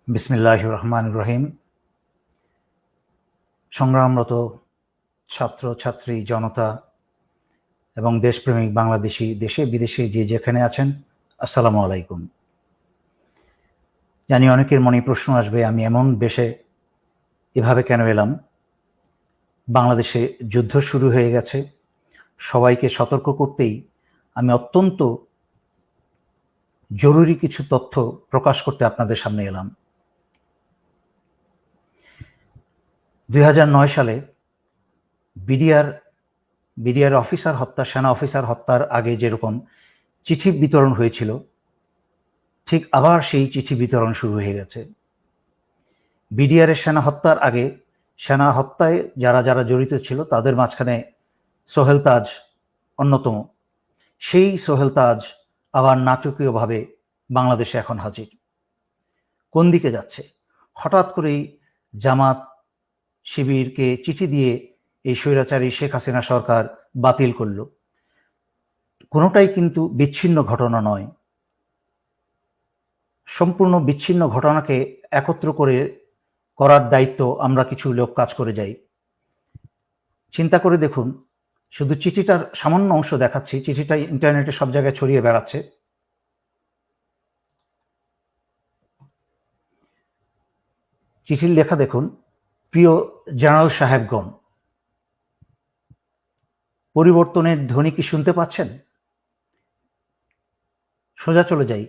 বিসমিল্লাহির রহমানির রহিম। সংগ্রামরত ছাত্র ছাত্রী জনতা এবং দেশপ্রেমিক বাংলাদেশি দেশে বিদেশে যে যেখানে আছেন, আসসালামু আলাইকুম। জানি অনেকের মনে প্রশ্ন আসবে, আমি এমন দেশে এভাবে কেন এলাম? বাংলাদেশে যুদ্ধ শুরু হয়ে গেছে। সবাইকে সতর্ক করতেই আমি অত্যন্ত জরুরি কিছু তথ্য প্রকাশ করতে আপনাদের সামনে এলাম। 2009 সালে বিডিআর অফিসার হত্যা, সেনা অফিসার হত্যার আগে যেরকম চিঠি বিতরণ হয়েছিল, ঠিক আবার সেই চিঠি বিতরণ শুরু হয়ে গেছে। বিডিআরের সেনা হত্যার আগে সেনা হত্যায় যারা যারা জড়িত ছিল তাদের মাঝখানে সোহেল তাজ অন্যতম। সেই সোহেল তাজ আবার নাটকীয়ভাবে বাংলাদেশে এখন হাজির। কোন দিকে যাচ্ছে? হঠাৎ করেই জামাত শিবিরকে চিঠি দিয়ে এই স্বৈরাচারী শেখ হাসিনা সরকার বাতিল করল। কোনোটাই কিন্তু বিচ্ছিন্ন ঘটনা নয়। সম্পূর্ণ বিচ্ছিন্ন ঘটনাকে একত্র করার দায়িত্ব আমরা কিছু লোক কাজ করে যাই। চিন্তা করে দেখুন, শুধু চিঠিটার সামান্য অংশ দেখাচ্ছি। চিঠিটা ইন্টারনেটে সব জায়গায় ছড়িয়ে বেড়াচ্ছে। চিঠির লেখা দেখুন। প্রিয় জেনারেল সাহেবগণ, পরিবর্তনের ধ্বনি কি শুনতে পাচ্ছেন? সোজা চলে যাই।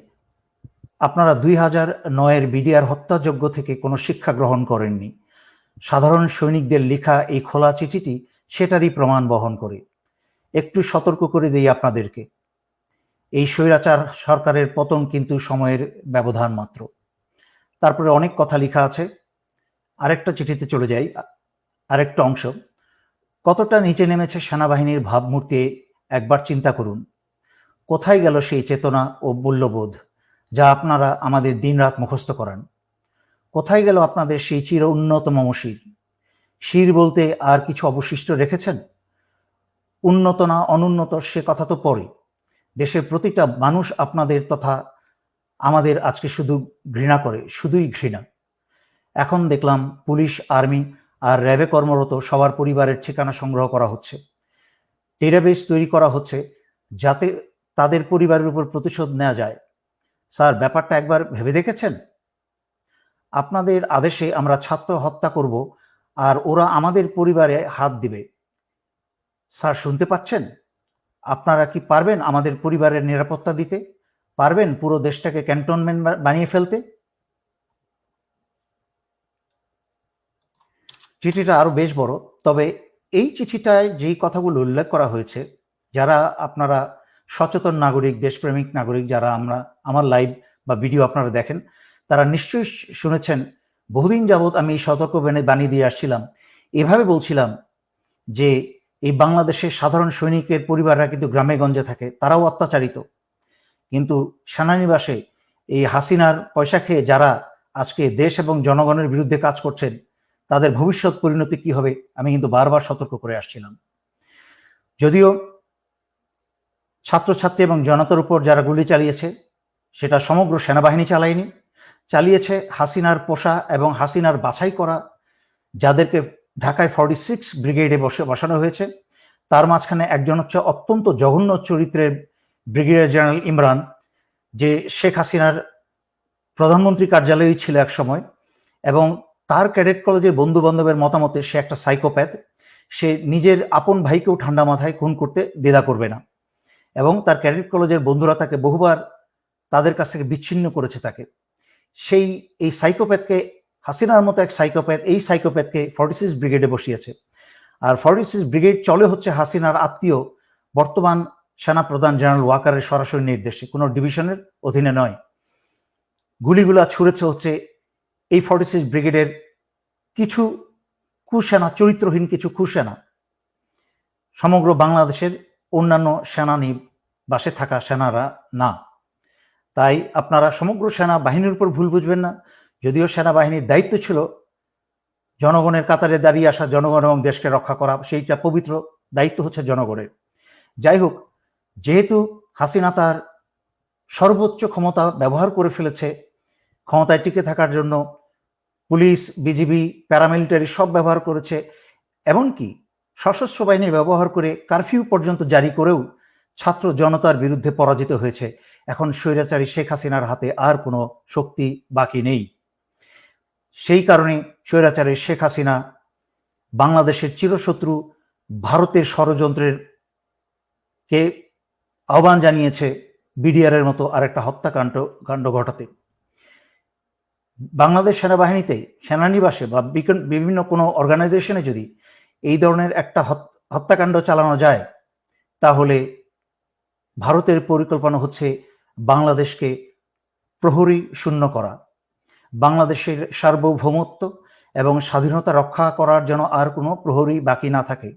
আপনারা 2009-এর বিডিআর হত্যাযজ্ঞ থেকে কোনো শিক্ষা গ্রহণ করেননি। সাধারণ সৈনিকদের লেখা এই খোলা চিঠিটি সেটারই প্রমাণ বহন করে। একটু সতর্ক করে দিই আপনাদেরকে, এই স্বৈরাচার সরকারের পতন কিন্তু সময়ের ব্যবধান মাত্র। তারপরে অনেক কথা লেখা আছে। আরেকটা চিঠিতে চলে যাই, আরেকটা অংশ। কতটা নিচে নেমেছে সেনাবাহিনীর ভাবমূর্তি একবার চিন্তা করুন। কোথায় গেল সেই চেতনা ও মূল্যবোধ যা আপনারা আমাদের দিনরাত মুখস্থ করান? কোথায় গেল আপনাদের সেই চির উন্নত মমশির? শির বলতে আর কিছু অবশিষ্ট রেখেছেন? উন্নত না অনুন্নত সে কথা তো পরে। দেশের প্রতিটা মানুষ আপনাদের তথা আমাদের আজকে শুধু ঘৃণা করে, শুধুই ঘৃণা। এখন দেখলাম পুলিশ, আর্মি আর র্যাবে কর্মরত সবার পরিবারের ঠিকানা সংগ্রহ করা হচ্ছে। ডেটাবেস তৈরি করা হচ্ছে যাতে তাদের পরিবারের উপর প্রতিশোধ নেওয়া যায়। স্যার, ব্যাপারটা একবার ভেবে দেখেছেন? আপনাদের আদেশে আমরা ছাত্র হত্যা করব আর ওরা আমাদের পরিবারে হাত দিবে। স্যার, শুনতে পাচ্ছেন? আপনারা কি পারবেন আমাদের পরিবারের নিরাপত্তা দিতে? পারবেন পুরো দেশটাকে ক্যান্টনমেন্ট বানিয়ে ফেলতে? চিঠিটা আরো বেশ বড়, তবে এই চিঠিটায় যেই কথাগুলো উল্লেখ করা হয়েছে, যারা আপনারা সচেতন নাগরিক, দেশপ্রেমিক নাগরিক, যারা আমার লাইভ বা ভিডিও আপনারা দেখেন, তারা নিশ্চয়ই শুনেছেন। বহুদিন যাবৎ আমি এই সতর্ক বাণী দিয়ে আসছিলাম। এভাবে বলছিলাম যে এই বাংলাদেশের সাধারণ সৈনিকের পরিবাররা কিন্তু গ্রামে গঞ্জে থাকে, তারাও অত্যাচারিত। কিন্তু সেনানিবাসে এই হাসিনার পয়সা খেয়ে যারা আজকে দেশ এবং জনগণের বিরুদ্ধে কাজ করছেন, তাদের ভবিষ্যৎ পরিণতি কি হবে আমি কিন্তু বারবার সতর্ক করে আসছিলাম। যদিও ছাত্রছাত্রী এবং জনতার উপর যারা গুলি চালিয়েছে সেটা সমগ্র সেনাবাহিনী চালায়নি, চালিয়েছে হাসিনার পোষা এবং হাসিনার বাছাই করা যাদেরকে ঢাকায় 46 ব্রিগেডে বসানো হয়েছে। তার মাঝখানে একজন হচ্ছে অত্যন্ত জঘন্য চরিত্রের ব্রিগেডিয়ার জেনারেল ইমরান, যে শেখ হাসিনার প্রধানমন্ত্রী কার্যালয়ে ছিল এক সময়, এবং তার ক্যাডেট কলেজের বন্ধু বান্ধবের মতামতে সে একটা সাইকোপ্যাথ। সে নিজের আপন ভাইকেও ঠান্ডা মাথায় খুন করতে দ্বিধা করবে না, এবং তার ক্যাডেট কলেজের বন্ধুরা তাকে বহুবার তাদের কাছ থেকে বিচ্ছিন্ন করেছে তাকে। এই সাইকোপ্যাথকে, হাসিনার মতো এক সাইকোপ্যাথ, এই সাইকোপ্যাথকে 46 ব্রিগেডে বসিয়েছে। আর 46 ব্রিগেড চলে হচ্ছে হাসিনার আত্মীয় বর্তমান সেনাপ্রধান জেনারেল ওয়াকারের সরাসরি নির্দেশে, কোনো ডিভিশনের অধীনে নয়। গুলিগুলা ছুঁড়েছে হচ্ছে এই 46 ব্রিগেডের কিছু কুসেনা, চরিত্রহীন কিছু কুসেনা, সমগ্র বাংলাদেশের অন্যান্য সেনানিবাসে থাকা সেনারা না। তাই আপনারা সমগ্র সেনাবাহিনীর উপর ভুল বুঝবেন না। যদিও সেনাবাহিনীর দায়িত্ব ছিল জনগণের কাতারে দাঁড়িয়ে আসা, জনগণ এবং দেশকে রক্ষা করা, সেইটা পবিত্র দায়িত্ব হচ্ছে জনগণের। যাই হোক, যেহেতু হাসিনা তার সর্বোচ্চ ক্ষমতা ব্যবহার করে ফেলেছে ক্ষমতায় টিকে থাকার জন্য পুলিশ, বিজিবি, প্যারামিলিটারি সব ব্যবহার করেছে, এমনকি সশস্ত্র বাহিনী ব্যবহার করে কারফিউ পর্যন্ত জারি করেও ছাত্র জনতার বিরুদ্ধে পরাজিত হয়েছে। এখন স্বৈরাচারী শেখ হাসিনার হাতে আর কোনো শক্তি বাকি নেই। সেই কারণে স্বৈরাচারী শেখ হাসিনা বাংলাদেশের চিরশত্রু ভারতের ষড়যন্ত্রের কে আহ্বান জানিয়েছে বিডিআরের মতো আরেকটা হত্যাকাণ্ড ঘটাতে। বাংলাদেশ সেনাবাহিনীতে, সেনানিবাসে বা বিভিন্ন কোনো অর্গানাইজেশনে যদি এই ধরনের একটা হত্যাকাণ্ড চালানো যায়, তাহলে ভারতের পরিকল্পনা হচ্ছে বাংলাদেশকে প্রহরী শূন্য করা, বাংলাদেশের সার্বভৌমত্ব এবং স্বাধীনতা রক্ষা করার জন্য আর কোনো প্রহরী বাকি না থাকে।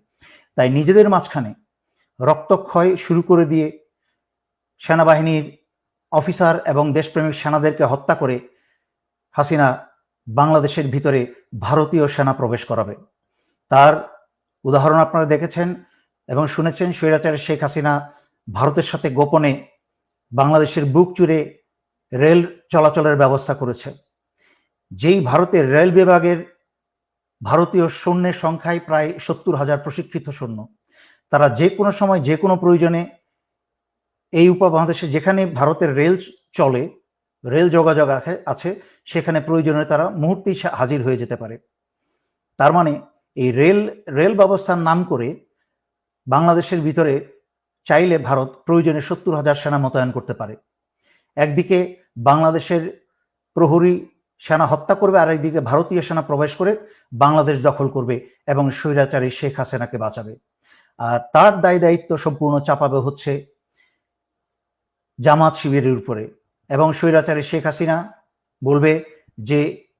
তাই নিজেদের মাঝখানে রক্তক্ষয় শুরু করে দিয়ে সেনাবাহিনীর অফিসার এবং দেশপ্রেমিক সেনাদেরকে হত্যা করে হাসিনা বাংলাদেশের ভিতরে ভারতীয় সেনা প্রবেশ করাবে। তার উদাহরণ আপনারা দেখেছেন এবং শুনেছেন। স্বৈরাচারী শেখ হাসিনা ভারতের সাথে গোপনে বাংলাদেশের বুক চুরে রেল চলাচলের ব্যবস্থা করেছে। যেই ভারতের রেল বিভাগের ভারতীয় সৈন্যের সংখ্যায় প্রায় 70,000 প্রশিক্ষিত সৈন্য, তারা যে কোনো সময় যে কোনো প্রয়োজনে এই উপমহাদেশে যেখানে ভারতের রেল চলে, রেল যোগাযোগ আছে, সেখানে প্রয়োজনে তারা মুহূর্তেই হাজির হয়ে যেতে পারে। তার মানে এই রেল ব্যবস্থার নাম করে বাংলাদেশের ভিতরে চাইলে ভারত প্রয়োজনে 70,000 সেনা মোতায়েন করতে পারে। একদিকে বাংলাদেশের প্রহরী সেনা হত্যা করবে, আর একদিকে ভারতীয় সেনা প্রবেশ করে বাংলাদেশ দখল করবে এবং স্বৈরাচারী শেখ হাসিনাকে বাঁচাবে। আর তার দায়িত্ব সম্পূর্ণ চাপাবে হচ্ছে জামাত শিবিরের উপরে, এবং স্বৈরাচারী শেখ হাসিনা বলবে যে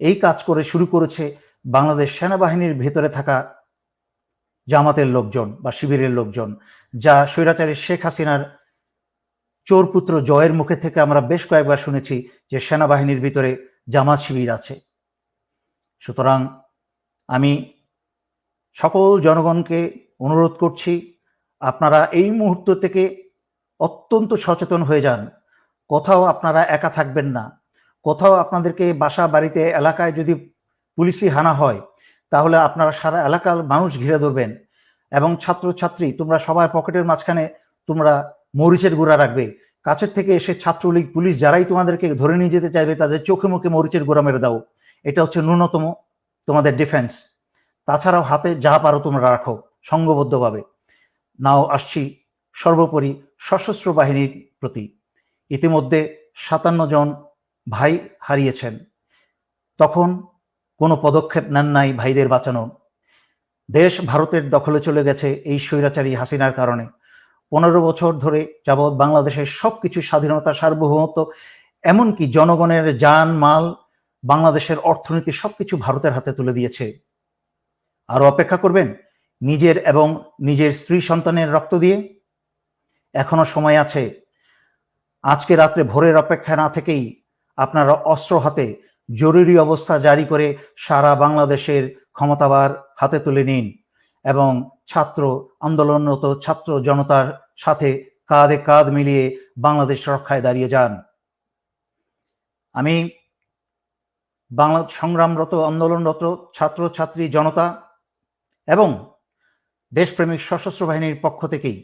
এই কাজ করে শুরু করেছে বাংলাদেশ সেনাবাহিনীর ভেতরে থাকা জামাতের লোকজন বা শিবিরের লোকজন, যা স্বৈরাচারী শেখ হাসিনার চোরপুত্র জয়ের মুখে থেকে আমরা বেশ কয়েকবার শুনেছি যে সেনাবাহিনীর ভিতরে জামাত শিবির আছে। সুতরাং আমি সকল জনগণকে অনুরোধ করছি, আপনারা এই মুহূর্ত থেকে অত্যন্ত সচেতন হয়ে যান। কোথাও আপনারা একা থাকবেন না। কোথাও আপনাদেরকে বাসা বাড়িতে এলাকায় যদি পুলিশি হানা হয়, তাহলে আপনারা সারা এলাকার মানুষ ঘিরে ধরবেন এবং ছাত্রছাত্রী তোমরা সবাই পকেটের মাঝখানে তোমরা মরিচের গুঁড়া রাখবে। কাছের থেকে এসে ছাত্রলীগ, পুলিশ যারাই তোমাদেরকে ধরে নিয়ে যেতে চাইবে, তাদের চোখে মুখে মরিচের গুঁড়া মেরে দাও। এটা হচ্ছে ন্যূনতম তোমাদের ডিফেন্স। তাছাড়াও হাতে যা পারো তোমরা রাখো সংঘবদ্ধভাবে। নাও আসছি সর্বোপরি সশস্ত্র বাহিনীর প্রতি। ইতিমধ্যে 57 জন ভাই হারিয়েছেন, তখন কোনো পদক্ষেপ নেন নাই ভাইদের বাঁচানো। দেশ ভারতের দখলে চলে গেছে এই স্বৈরাচারী হাসিনার কারণে। 15 বছর ধরে যাবৎ বাংলাদেশের সবকিছু, স্বাধীনতা, সার্বভৌমত্ব, এমনকি জনগণের জান মাল, বাংলাদেশের অর্থনীতি সবকিছু ভারতের হাতে তুলে দিয়েছে। আরো অপেক্ষা করবেন নিজের এবং নিজের স্ত্রী সন্তানের রক্ত দিয়ে? এখনো সময় আছে। আজকে রাত্রে ভোরের অপেক্ষা না থেকেই আপনারা অস্ত্র হাতে জরুরি অবস্থা জারি করে সারা বাংলাদেশের ক্ষমতাভার হাতে তুলে নিন এবং ছাত্র আন্দোলনরত ছাত্র জনতার সাথে কাঁধে কাঁধ মিলিয়ে বাংলাদেশ রক্ষায় দাঁড়িয়ে যান। আমি বাংলা সংগ্রামরত, আন্দোলনরত ছাত্র ছাত্রী জনতা এবং দেশপ্রেমিক সশস্ত্র বাহিনীর পক্ষ থেকেই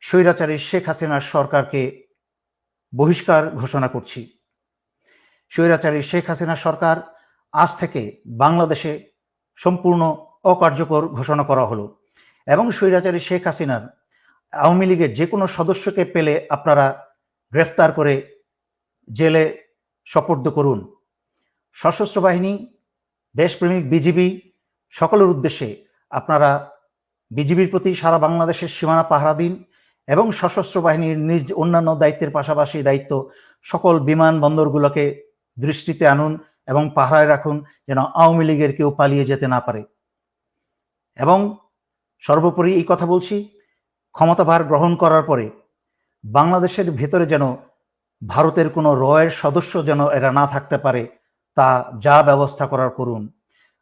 স্বৈরাচারী শেখ হাসিনার সরকারকে বহিষ্কার ঘোষণা করছি। স্বৈরাচারী শেখ হাসিনা সরকার আজ থেকে বাংলাদেশে সম্পূর্ণ অকার্যকর ঘোষণা করা হলো এবং স্বৈরাচারী শেখ হাসিনার আওয়ামী লীগের যে কোনো সদস্যকে পেলে আপনারা গ্রেফতার করে জেলে সোপর্দ করুন। সশস্ত্র বাহিনী, দেশপ্রেমিক বিজিবি সকলের উদ্দেশ্যে আপনারা বিজিবির প্রতি সারা বাংলাদেশের সীমানা পাহারা দিন এবং সশস্ত্র বাহিনীর নিজ অন্যান্য দায়িত্বের পাশাপাশি দায়িত্ব সকল বিমানবন্দরগুলোকে দৃষ্টিতে আনুন এবং পাহারায় রাখুন, যেন আওয়ামী লীগের কেউ পালিয়ে যেতে না পারে। এবং সর্বোপরি এই কথা বলছি, ক্ষমতাভার গ্রহণ করার পরে বাংলাদেশের ভেতরে যেন ভারতের কোনো রয়ের সদস্য যেন এরা না থাকতে পারে, তা যা ব্যবস্থা করার করুন।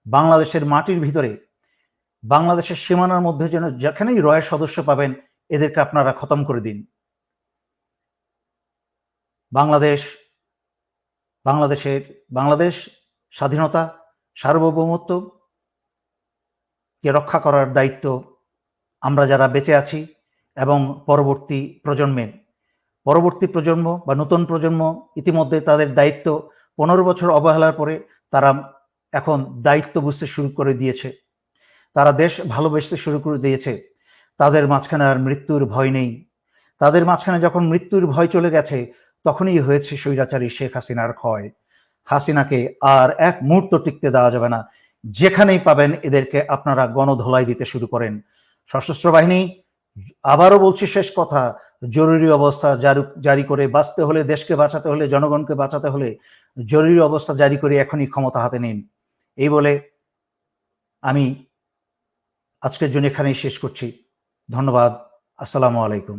বাংলাদেশের মাটির ভিতরে, বাংলাদেশের সীমানার মধ্যে যেন যেখানেই রয়ের সদস্য পাবেন, এদেরকে আপনারা খতম করে দিন। বাংলাদেশ বাংলাদেশ স্বাধীনতা সার্বভৌমত্ব কে রক্ষা করার দায়িত্ব আমরা যারা বেঁচে আছি এবং পরবর্তী প্রজন্ম বা নতুন প্রজন্ম ইতিমধ্যে তাদের দায়িত্ব 15 বছর অবহেলার পরে তারা এখন দায়িত্ব বুঝতে শুরু করে দিয়েছে, তারা দেশ ভালোবাসতে শুরু করে দিয়েছে। তাদের মাঝখানে আর মৃত্যুর ভয় নেই। তাদের মাঝখানে যখন মৃত্যুর ভয় চলে গেছে তখনই হয়েছে স্বৈরাচারী শেখ হাসিনার ক্ষয়। হাসিনাকে আর এক মুহূর্ত টিকতে দেওয়া যাবে না। যেখানেই পাবেন এদেরকে আপনারা গণধোলাই দিতে শুরু করেন। সশস্ত্র বাহিনী, আবারও বলছি শেষ কথা, জরুরি অবস্থা জারি করে বাঁচতে হলে, দেশকে বাঁচাতে হলে, জনগণকে বাঁচাতে হলে জরুরি অবস্থা জারি করে এখনই ক্ষমতা হাতে নিন। এই বলে আমি আজকের জন্য এখানেই শেষ করছি। ধন্যবাদ। আসসালামু আলাইকুম।